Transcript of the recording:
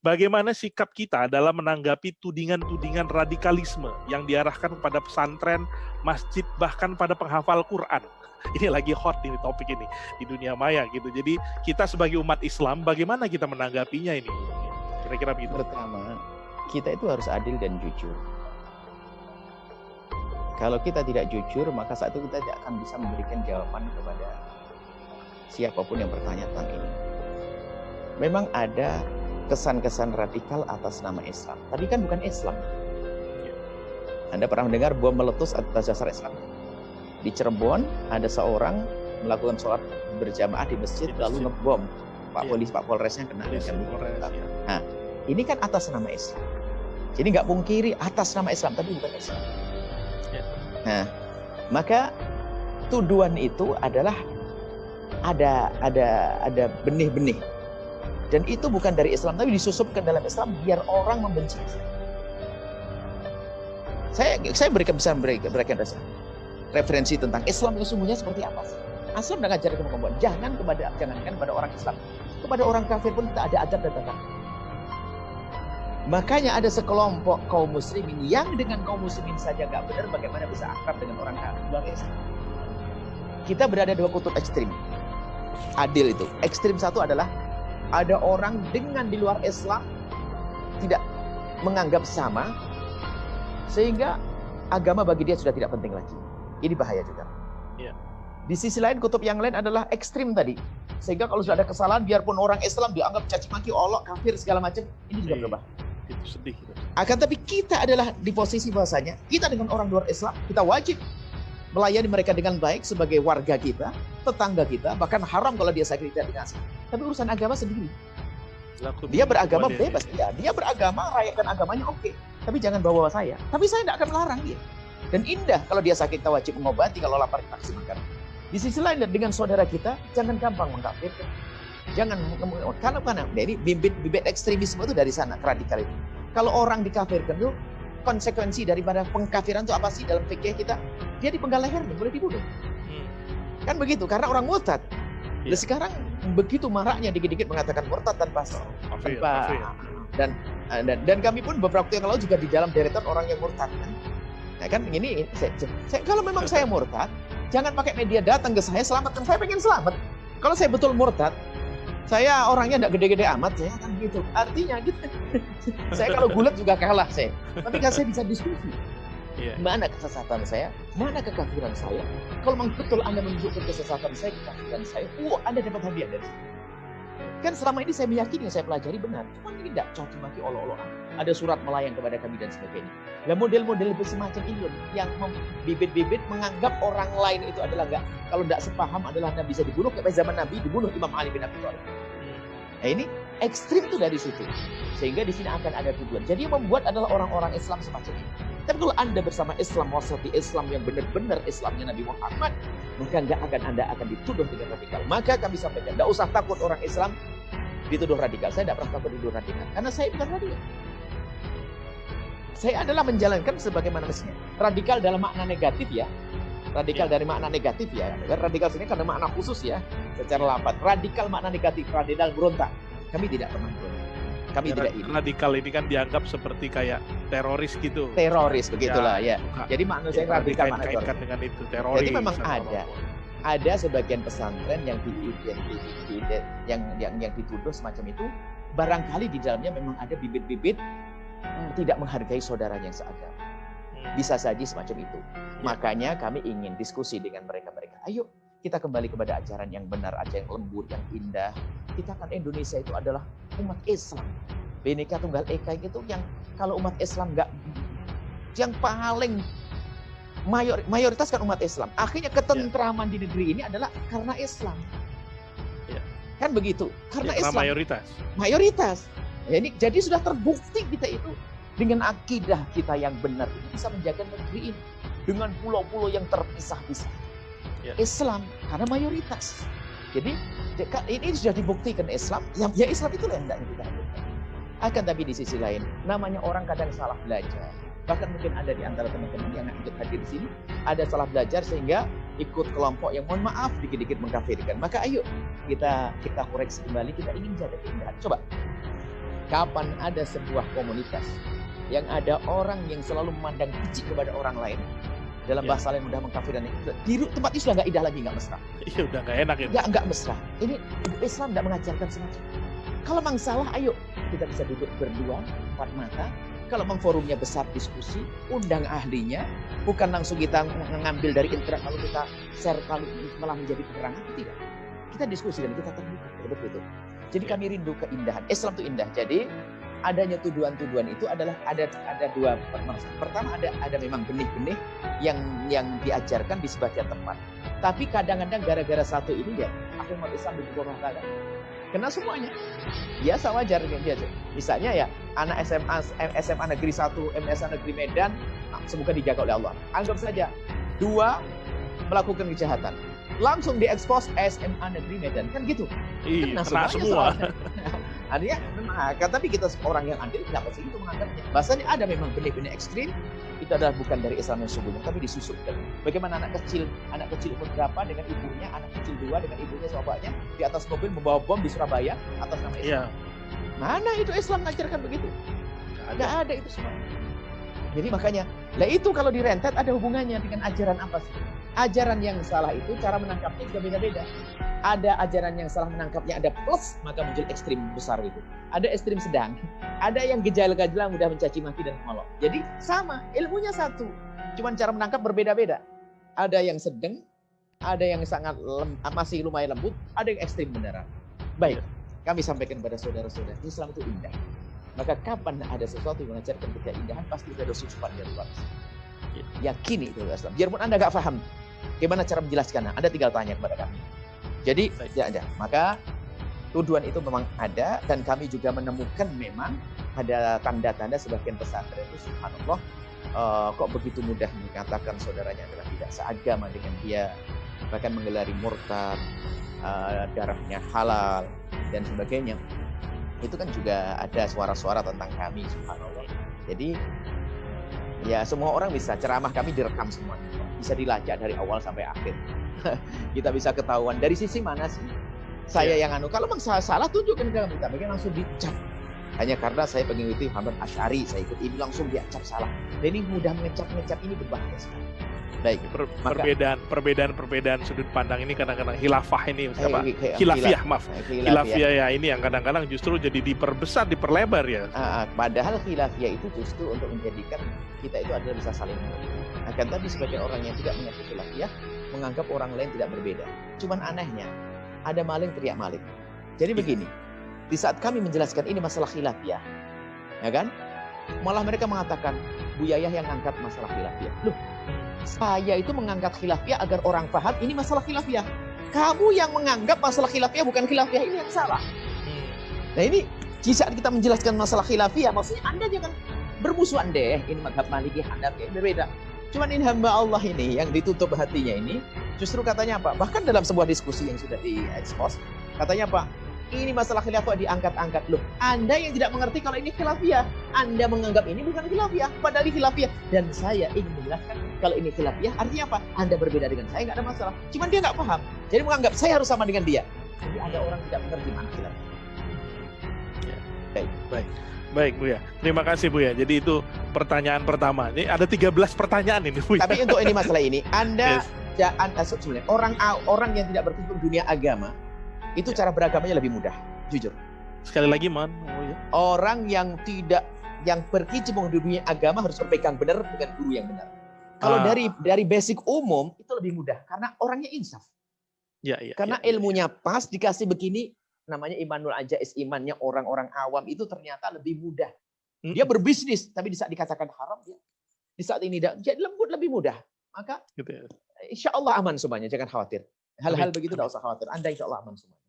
bagaimana sikap kita dalam menanggapi tudingan-tudingan radikalisme yang diarahkan kepada pesantren, masjid, bahkan pada penghafal Quran. Ini lagi hot ini topik ini di dunia maya gitu. Jadi kita sebagai umat Islam, bagaimana kita menanggapinya ini? Kira-kira begitu. Pertama, kita itu harus adil dan jujur. Kalau kita tidak jujur, maka saat itu kita tidak akan bisa memberikan jawaban kepada siapapun yang bertanya tentang ini. Memang ada kesan-kesan radikal atas nama Islam, tapi kan bukan Islam. Anda pernah mendengar bom meletus atas dasar Islam? Di Cirebon ada seorang melakukan sholat berjamaah di masjid lalu ngebom. Pak Polresnya kena. Nah, ini kan atas nama Islam. Jadi nggak pungkiri atas nama Islam, tapi bukan Islam. Nah, maka tuduhan itu adalah ada benih-benih. Dan itu bukan dari Islam, tapi disusupkan dalam Islam biar orang membenci Islam. Saya berikan referensi tentang Islam itu sesungguhnya seperti apa sih? Islam tidak ngajarkan kemudian jangankan kepada orang Islam, kepada orang kafir pun kita ada adab dan tata. Makanya ada sekelompok kaum muslimin yang dengan kaum muslimin saja nggak benar, bagaimana bisa akrab dengan orang kafir luar Islam? Kita berada dua kutub ekstrim. Adil itu. Ekstrim satu adalah ada orang dengan di luar Islam tidak menganggap sama, sehingga agama bagi dia sudah tidak penting lagi. Ini bahaya juga. Ya. Di sisi lain, kutub yang lain adalah ekstrim tadi. Sehingga kalau sudah ada kesalahan, biarpun orang Islam dianggap caci maki, olok, kafir, segala macam, ini juga berbahaya. Itu sedih. Akan tapi kita adalah di posisi bahasanya, kita dengan orang luar Islam, kita wajib melayani mereka dengan baik sebagai warga kita, tetangga kita, bahkan haram kalau dia sakit tidak dikasih. Tapi urusan agama sendiri. Dia beragama bebas, dia beragama, rayakan agamanya oke. Tapi jangan bawa saya. Tapi saya tidak akan melarang dia. Dan indah kalau dia sakit kita wajib mengobati, kalau lapar kita kasih makan. Di sisi lain dengan saudara kita, jangan gampang mengkafirkan. Jangan karena ini bibit ekstremisme itu dari sana, radikal itu. Kalau orang dikafirkan itu konsekuensi daripada pengkafiran itu apa sih dalam fikih kita? Dia dipenggal lehernya, boleh dibunuh. Kan begitu, karena orang murtad. Dan sekarang begitu maraknya dikit-dikit mengatakan murtad tanpa dan kami pun beberapa waktu yang lalu juga di dalam deretan orang yang murtad kan. Nah kan ini kalau memang saya murtad, jangan pakai media datang ke saya selamatkan, saya pengen selamat. Kalau saya betul murtad, saya orangnya tidak gede-gede amat, saya akan gitu. Artinya gitu. Saya kalau gulat juga kalah saya. Tapi kan saya bisa diskusi. Mana kesesatan saya, mana kekafiran saya. Kalau memang betul Anda menunjukkan kesesatan saya, kekafiran saya, Anda dapat hadiah dari saya. Kan selama ini saya meyakini yang saya pelajari benar. Cuma ini tidak caci maki olok-olokan. Ada surat melayang kepada kami dan sebagainya. Nah model-model semacam ini yang bibit-bibit menganggap orang lain itu adalah enggak, kalau tidak sepaham adalah Anda bisa dibunuh. Kayak zaman Nabi dibunuh Imam Ali bin Abi Thalib. Nah ini ekstrim itu dari situ. Sehingga di sini akan ada tujuan. Jadi yang membuat adalah orang-orang Islam semacam ini. Tapi kalau Anda bersama Islam wasati, Islam yang benar-benar Islamnya Nabi Muhammad, maka Anda akan dituduh dengan radikal. Maka kami sampaikan, tidak usah takut orang Islam dituduh radikal. Saya tidak pernah takut dituduh radikal, karena saya bukan radikal. Saya adalah menjalankan sebagaimana mestinya. Radikal dalam makna negatif ya. Radikal dari makna negatif ya. Radikal sini karena makna khusus ya. Secara lapat. Radikal makna negatif, radikal berontak. Kami tidak pernah berontak. Kami tidak ini. Radikal ini kan dianggap seperti kayak teroris gitu. Teroris begitulah ya. Jadi makna saya radikal makna dikaitkan dengan itu teroris. Jadi memang ada sebagian pesantren yang dituduh semacam itu, barangkali di dalamnya memang ada bibit-bibit tidak menghargai saudaranya yang seagama. Bisa saja semacam itu. Makanya kami ingin diskusi dengan mereka. Ayo kita kembali kepada ajaran yang benar, ajaran yang lembut, yang indah. Kita kan Indonesia itu adalah umat Islam. Bhinneka Tunggal Ika itu yang kalau umat Islam yang paling mayoritas kan umat Islam. Akhirnya ketentraman di negeri ini adalah karena Islam. Kan begitu? Karena Islam. Mayoritas. Jadi sudah terbukti kita itu dengan akidah kita yang benar ini bisa menjaga negeri ini dengan pulau-pulau yang terpisah-pisah. Islam karena mayoritas. Jadi ini sudah dibuktikan Islam. Ya Islam itulah yang tidak kita lakukan. Akan tapi di sisi lain, namanya orang kadang salah belajar. Bahkan mungkin ada di antara teman-teman yang ikut hadir di sini ada salah belajar sehingga ikut kelompok yang mohon maaf dikit-dikit mengkafirkan. Maka ayo kita koreksi kembali. Kita ingin jaga keindahan. Coba Kapan ada sebuah komunitas yang ada orang yang selalu memandang kecil kepada orang lain, dalam bahasa lain mudah mengkafirkan, di tempat itu sudah nggak indah lagi, nggak mesra. Iya, udah nggak enak itu. Nggak mesra. Ini Islam nggak mengajarkan semacam. Kalau memang salah, ayo kita bisa duduk berdua, empat mata. Kalau memang forumnya besar, diskusi, undang ahlinya, bukan langsung kita mengambil dari internet lalu kita share kalau malah menjadi penerangan, tidak. Kita diskusi dan kita terbuka, betul. Jadi kami rindu keindahan. Islam itu indah. Jadi adanya tuduhan-tuduhan itu adalah ada dua permasalahan. Pertama ada memang benih-benih yang diajarkan di sebagian tempat. Tapi kadang-kadang gara-gara satu ini ya, aku umat Islam di rumah tangga. Kena semuanya. Biasa, wajar kayak biasa. Misalnya ya, anak SMA Negeri 1, MSA Negeri Medan, semoga dijaga oleh Allah. Anggap saja 2 melakukan kejahatan. Langsung diekspos SMA Negeri Medan, kan gitu. Iya, kena semua. Artinya memang, tapi kita orang yang adil kenapa sih itu menganggapnya? Bahasanya ada memang benih-benih ekstrim, itu adalah bukan dari Islam yang sesungguhnya, tapi disusupkan. Bagaimana anak kecil umur berapa dengan ibunya, anak kecil 2 dengan ibunya bapaknya di atas mobil membawa bom di Surabaya atas nama Islam. Iya. Mana itu Islam mengajarkan begitu? Nggak ada itu semua. Jadi makanya, lah itu kalau direntet ada hubungannya dengan ajaran apa sih? Ajaran yang salah itu cara menangkapnya juga beda-beda. Ada ajaran yang salah menangkapnya ada plus, maka muncul ekstrim besar itu. Ada ekstrim sedang. Ada yang gejala-gejala mudah mencaci maki dan mengolok. Jadi sama, ilmunya satu. Cuman cara menangkap berbeda-beda. Ada yang sedang, ada yang sangat masih lumayan lembut, ada yang ekstrim beneran. Baik, kami sampaikan kepada saudara-saudara, Islam itu indah. Maka kapan ada sesuatu yang mengajarkan keindahan, pasti ada susupan di luar. Yakini itu Islam. Biarpun Anda nggak paham, gimana cara menjelaskannya? Anda tinggal tanya kepada kami. Jadi tidak ada. Maka tuduhan itu memang ada dan kami juga menemukan memang ada tanda-tanda sebagian pesantren itu subhanallah kok begitu mudah mengatakan saudaranya adalah tidak seagama dengan dia, bahkan menggelari murtad, darahnya halal dan sebagainya. Itu kan juga ada suara-suara tentang kami subhanallah. Jadi ya semua orang bisa, ceramah kami direkam semuanya. Bisa dilacak dari awal sampai akhir. Kita bisa ketahuan dari sisi mana sih saya yang kalau memang salah tunjukkan ke kami, tapi kan langsung dicap. Hanya karena saya pengikuti Muhammad Asy'ari, saya ikut ini langsung dicap salah. Dan ini mudah mengecap ini berbahaya sekali. Baik, perbedaan sudut pandang ini kadang-kadang khilafah ini, khilafiyah ya ini yang kadang-kadang justru jadi diperbesar, diperlebar ya. Padahal khilafiyah itu justru untuk menjadikan kita itu adalah bisa saling mengerti. Akan tapi sebagian orang yang tidak mengerti khilafiyah menganggap orang lain tidak berbeda. Cuman anehnya ada maling teriak maling. Jadi begini, di saat kami menjelaskan ini masalah khilafiyah, ya kan? Malah mereka mengatakan Bu Yayah yang angkat masalah khilafiyah. Loh, saya itu mengangkat khilafiyah agar orang paham ini masalah khilafiyah. Kamu yang menganggap masalah khilafiyah bukan khilafiyah, ini yang salah. Nah ini, di saat kita menjelaskan masalah khilafiyah, maksudnya Anda jangan bermusuhan deh. Ini mazhab Maliki, Hanafi, berbeda. Cuman ini hamba Allah ini yang ditutup hatinya ini, justru katanya apa? Bahkan dalam sebuah diskusi yang sudah diekspos, katanya apa? Ini masalah khilafah diangkat-angkat. Loh, Anda yang tidak mengerti kalau ini khilafiyah. Anda menganggap ini bukan khilafiyah, padahal ini khilafiyah. Dan saya ingin menjelaskan kalau ini khilafiyah, artinya apa? Anda berbeda dengan saya, nggak ada masalah. Cuman dia nggak paham. Jadi menganggap saya harus sama dengan dia. Jadi ada orang tidak mengerti mana khilafiyah. Baik Bu ya. Terima kasih Bu ya. Jadi itu pertanyaan pertama. Ini ada 13 pertanyaan ini Bu ya. Tapi untuk ini masalah ini, Anda sebenarnya orang yang tidak berkecimpung dunia agama, itu cara beragamanya lebih mudah, jujur. Sekali lagi, orang yang berkecimpung di dunia agama harus berpegang benar dengan guru yang benar. Kalau dari basic umum itu lebih mudah karena orangnya insaf. Karena ilmunya pas dikasih begini, namanya imanul ajais, imannya orang-orang awam itu ternyata lebih mudah. Dia berbisnis, tapi di saat dikatakan haram dia di saat ini jadi lembut lebih mudah. Maka insya Allah aman semuanya, jangan khawatir. Hal-hal begitu tidak usah khawatir. Anda insya Allah aman semua.